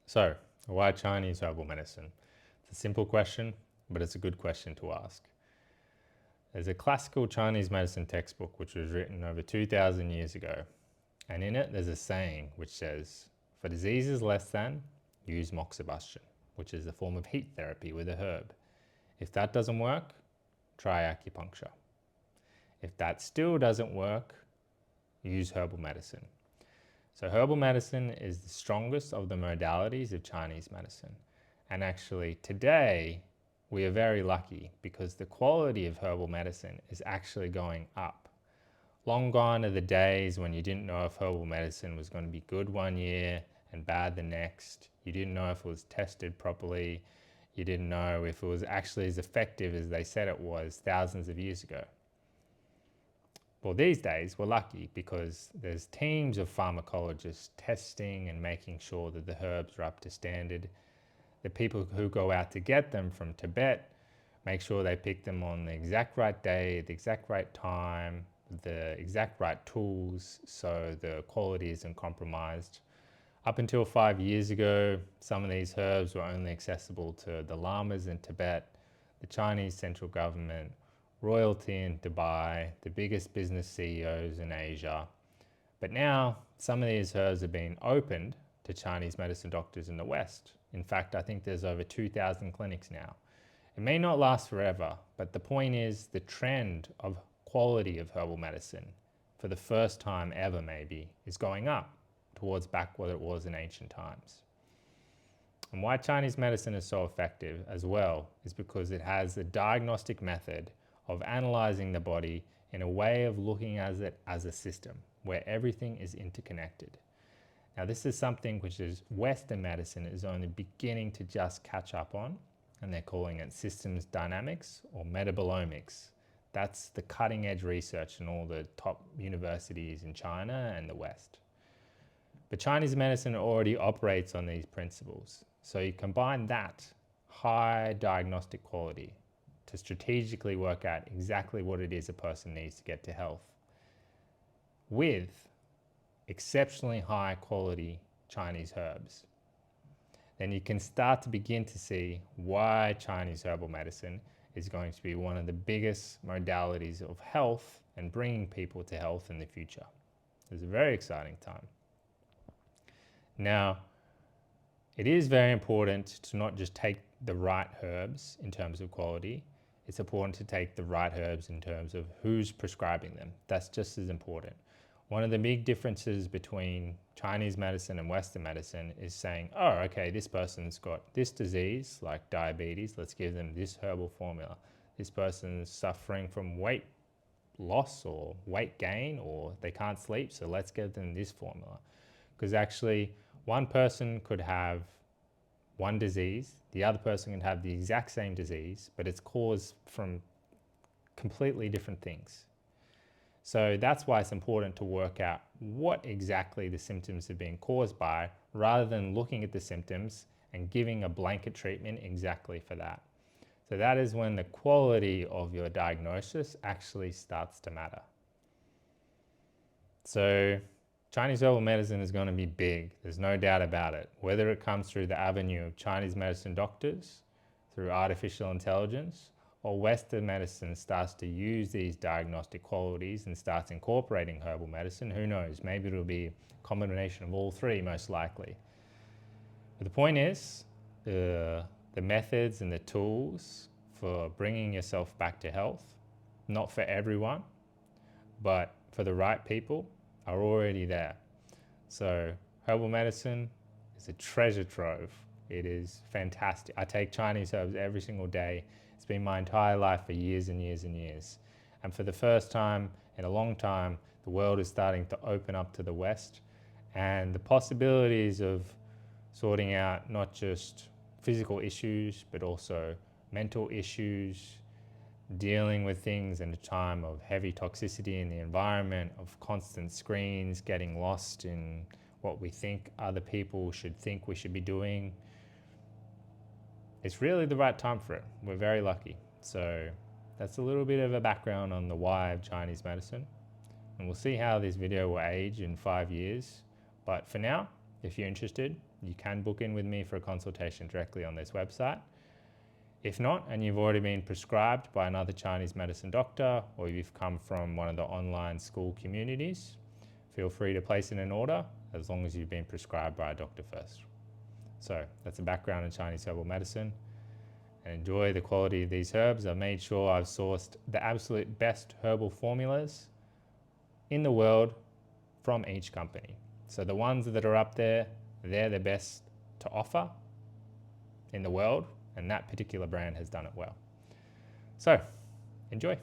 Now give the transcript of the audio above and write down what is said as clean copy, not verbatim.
So, why Chinese herbal medicine? It's a simple question, but it's a good question to ask. There's a classical Chinese medicine textbook which was written over 2,000 years ago, and in it there's a saying which says, for diseases less than, use moxibustion, which is a form of heat therapy with a herb. If that doesn't work, try acupuncture. If that still doesn't work, use herbal medicine. So herbal medicine is the strongest of the modalities of Chinese medicine. And actually today, we are very lucky because the quality of herbal medicine is actually going up. Long gone are the days when you didn't know if herbal medicine was going to be good one year and bad the next. You didn't know if it was tested properly. You didn't know if it was actually as effective as they said it was thousands of years ago. Well, these days we're lucky because there's teams of pharmacologists testing and making sure that the herbs are up to standard. The people who go out to get them from Tibet make sure they pick them on the exact right day, the exact right time, the exact right tools, so the quality isn't compromised. Up until 5 years ago, some of these herbs were only accessible to the lamas in Tibet, the Chinese central government, royalty in Dubai, the biggest business CEOs in Asia. But now, some of these herbs are being opened to Chinese medicine doctors in the West. In fact, I think there's over 2,000 clinics now. It may not last forever, but the point is the trend of quality of herbal medicine, for the first time ever maybe, is going up towards back what it was in ancient times. And why Chinese medicine is so effective as well is because it has a diagnostic method of analyzing the body in a way of looking at it as a system where everything is interconnected. Now, this is something which is Western medicine is only beginning to just catch up on, and they're calling it systems dynamics or metabolomics. That's the cutting edge research in all the top universities in China and the West. But Chinese medicine already operates on these principles. So you combine that high diagnostic quality to strategically work out exactly what it is a person needs to get to health with exceptionally high quality Chinese herbs. Then you can start to begin to see why Chinese herbal medicine is going to be one of the biggest modalities of health and bringing people to health in the future. It's a very exciting time. Now, it is very important to not just take the right herbs in terms of quality. It's important to take the right herbs in terms of who's prescribing them. That's just as important. One of the big differences between Chinese medicine and Western medicine is saying, oh, okay, this person's got this disease, like diabetes, let's give them this herbal formula. This person's suffering from weight loss or weight gain, or they can't sleep, so let's give them this formula. Because actually, one person could have one disease, the other person can have the exact same disease, but it's caused from completely different things. So that's why it's important to work out what exactly the symptoms are being caused by, rather than looking at the symptoms and giving a blanket treatment exactly for that. So that is when the quality of your diagnosis actually starts to matter. So Chinese herbal medicine is going to be big, there's no doubt about it. Whether it comes through the avenue of Chinese medicine doctors, through artificial intelligence, or Western medicine starts to use these diagnostic qualities and starts incorporating herbal medicine, who knows, maybe it'll be a combination of all three most likely. But the point is, the methods and the tools for bringing yourself back to health, not for everyone, but for the right people, are already there. So herbal medicine is a treasure trove. It is fantastic. I take Chinese herbs every single day. It's been my entire life for years and years and years. And for the first time in a long time, the world is starting to open up to the West, and the possibilities of sorting out not just physical issues, but also mental issues, dealing with things in a time of heavy toxicity in the environment, of constant screens, getting lost in what we think other people should think we should be doing. It's really the right time for it. We're very lucky. So that's a little bit of a background on the why of Chinese medicine. And we'll see how this video will age in 5 years. But for now, if you're interested, you can book in with me for a consultation directly on this website. If not, and you've already been prescribed by another Chinese medicine doctor, or you've come from one of the online school communities, feel free to place in an order as long as you've been prescribed by a doctor first. So that's a background in Chinese herbal medicine. And enjoy the quality of these herbs. I've made sure I've sourced the absolute best herbal formulas in the world from each company. So the ones that are up there, they're the best to offer in the world, and that particular brand has done it well. So enjoy.